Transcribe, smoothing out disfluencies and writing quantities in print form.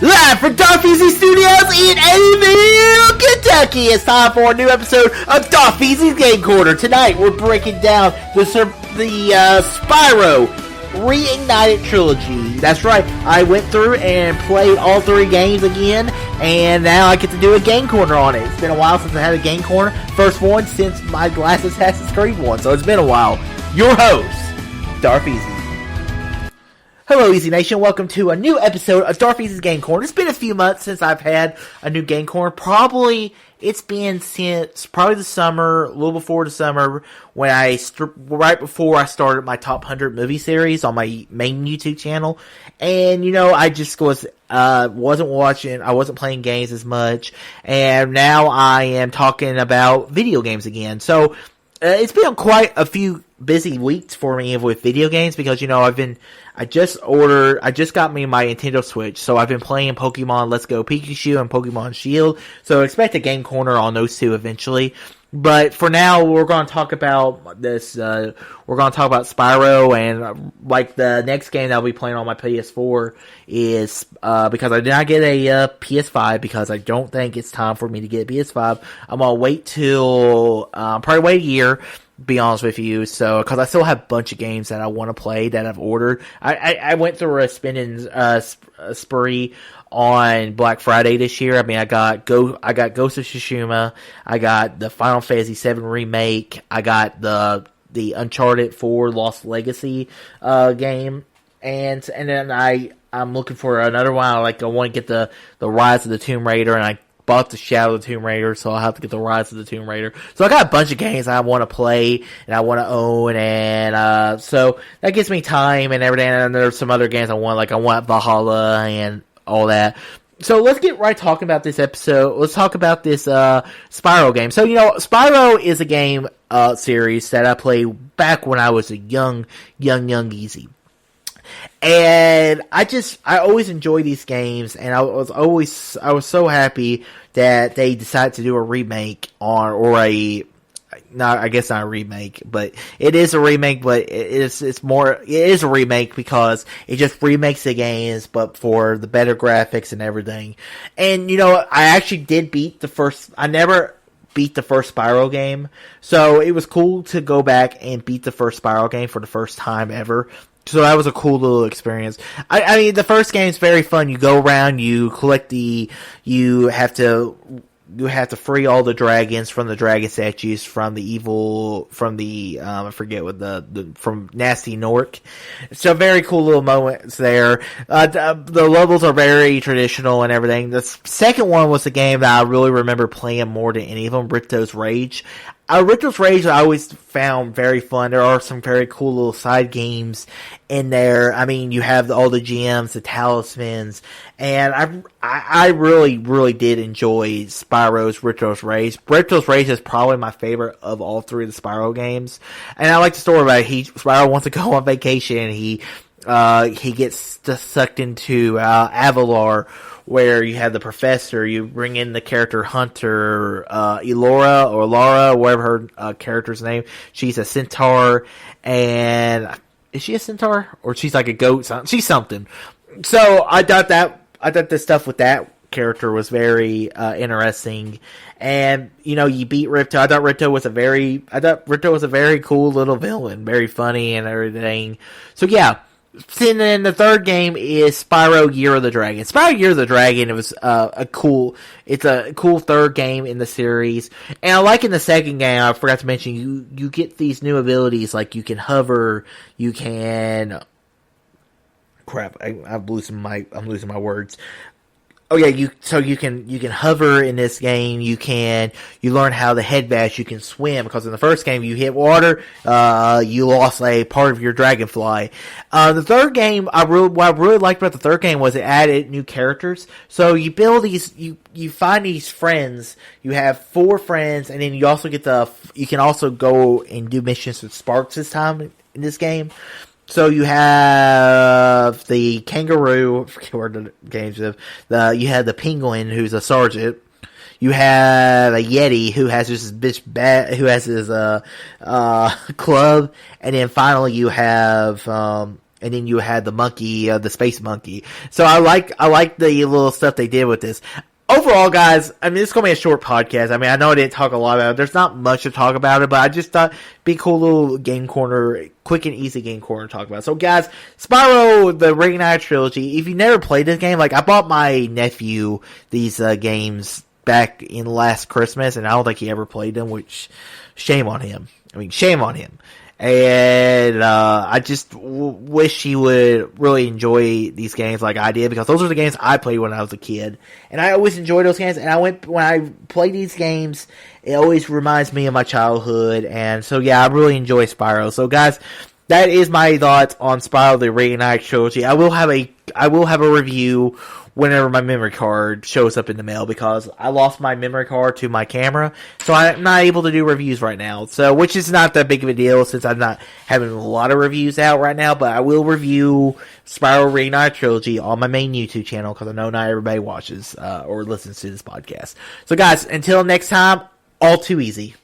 Live from Darth Easy Studios in Eddyville, Kentucky. It's time for a new episode of Darth Easy's Game Corner. Tonight we're breaking down the Spyro Reignited Trilogy. That's right, I went through and played all three games again, and now I get to do a Game Corner on it. It's been a while since I had a Game Corner. First one since my last Assassin's Creed one, so it's been a while. Your host, Darth Easy. Hello, Easy Nation. Welcome to a new episode of Darth Easy's Game Corner. It's been a few months since I've had a new Game Corner. It's been since probably the summer, a little before the summer, when right before I started my top 100 movie series on my main YouTube channel. And, I just wasn't watching, I wasn't playing games as much. And now I am talking about video games again. So, it's been quite a few busy weeks for me with video games because, I just got me my Nintendo Switch, so I've been playing Pokemon Let's Go Pikachu and Pokemon Shield, so expect a Game Corner on those two eventually. But for now, we're going to talk about this, we're going to talk about Spyro, and the next game that I'll be playing on my PS4 is, because I did not get a PS5, because I don't think it's time for me to get a PS5. I'm going to wait till, probably wait a year, be honest with you, so, cause I still have a bunch of games that I want to play that I've ordered. I went through a spending, spree on Black Friday this year. I mean, I got Ghost of Tsushima, I got the Final Fantasy VII Remake, I got the Uncharted 4 Lost Legacy, game, and then I'm looking for another one. I want to get the Rise of the Tomb Raider, and I bought the Shadow of the Tomb Raider, so I'll have to get the Rise of the Tomb Raider. So I got a bunch of games I want to play, and I want to own, and, so that gives me time and everything, and there's some other games I want Valhalla and all that. So let's get right talking about this episode. Let's talk about this, Spyro game. So, Spyro is a game, series that I played back when I was a young Easy. And I always enjoy these games, and I was so happy that they decided to do a remake I guess not a remake, but it is a remake, but it is a remake because it just remakes the games, but for the better graphics and everything. And, I actually did I never beat the first Spyro game, so it was cool to go back and beat the first Spyro game for the first time ever. So that was a cool little experience. I mean, the first game is very fun. You go around, you collect you have to free all the dragons from the dragon statues from I forget what from Nasty Nork. So very cool little moments there. The levels are very traditional and everything. The second one was a game that I really remember playing more than any of them, Rito's Rage. Rito's Rage I always found very fun. There are some very cool little side games in there. I mean, you have all the gems, the talismans, and I really, really did enjoy Spyro's Rito's Rage. Rito's Rage is probably my favorite of all three of the Spyro games. And I like the story about it. Spyro wants to go on vacation, and he gets sucked into, Avalar, where you have the professor, you bring in the character Hunter, Elora, or Lara, whatever her character's name. She's a centaur, and is she a centaur? Or she's like a goat? She's something. So I thought the stuff with that character was very interesting. And, you beat Ripto. I thought Ripto was a very cool little villain, very funny and everything. So yeah. And then the third game is Spyro Year of the Dragon. Spyro Year of the Dragon, it was a cool third game in the series. And I like in the second game, I forgot to mention, you get these new abilities, like you can hover, you can, crap, I'm losing my words. Oh yeah, you can hover in this game. You learn how to head bash. You can swim, because in the first game you hit water, you lost a part of your dragonfly. The third game, what I really liked about the third game was it added new characters. So you build you find these friends. You have 4 friends, and then you also you can also go and do missions with Sparks this time in this game. So you have the kangaroo, I forget where the games of, you have the penguin who's a sergeant. You have a Yeti who has this who has his club, and then finally you have and then you had the monkey, the space monkey. So I like the little stuff they did with this. Overall, guys, I mean, this is going to be a short podcast. I mean, I know I didn't talk a lot about it. There's not much to talk about it, but I just thought it'd be a cool little game corner, quick and easy game corner to talk about. So, guys, Spyro, the Reignited Trilogy, if you never played this game, like, I bought my nephew these games back in last Christmas, and I don't think he ever played them, which, shame on him. I mean, shame on him. And I just wish he would really enjoy these games like I did, because those are the games I played when I was a kid, and I always enjoyed those games. And when I play these games, it always reminds me of my childhood. And so yeah, I really enjoy Spyro. So guys, that is my thoughts on Spyro the Reignited Trilogy. I will have a review whenever my memory card shows up in the mail, because I lost my memory card to my camera, so I'm not able to do reviews right now. So, which is not that big of a deal, since I'm not having a lot of reviews out right now, but I will review Spyro Reignited Trilogy on my main YouTube channel, because I know not everybody watches or listens to this podcast. So guys, until next time, all too easy.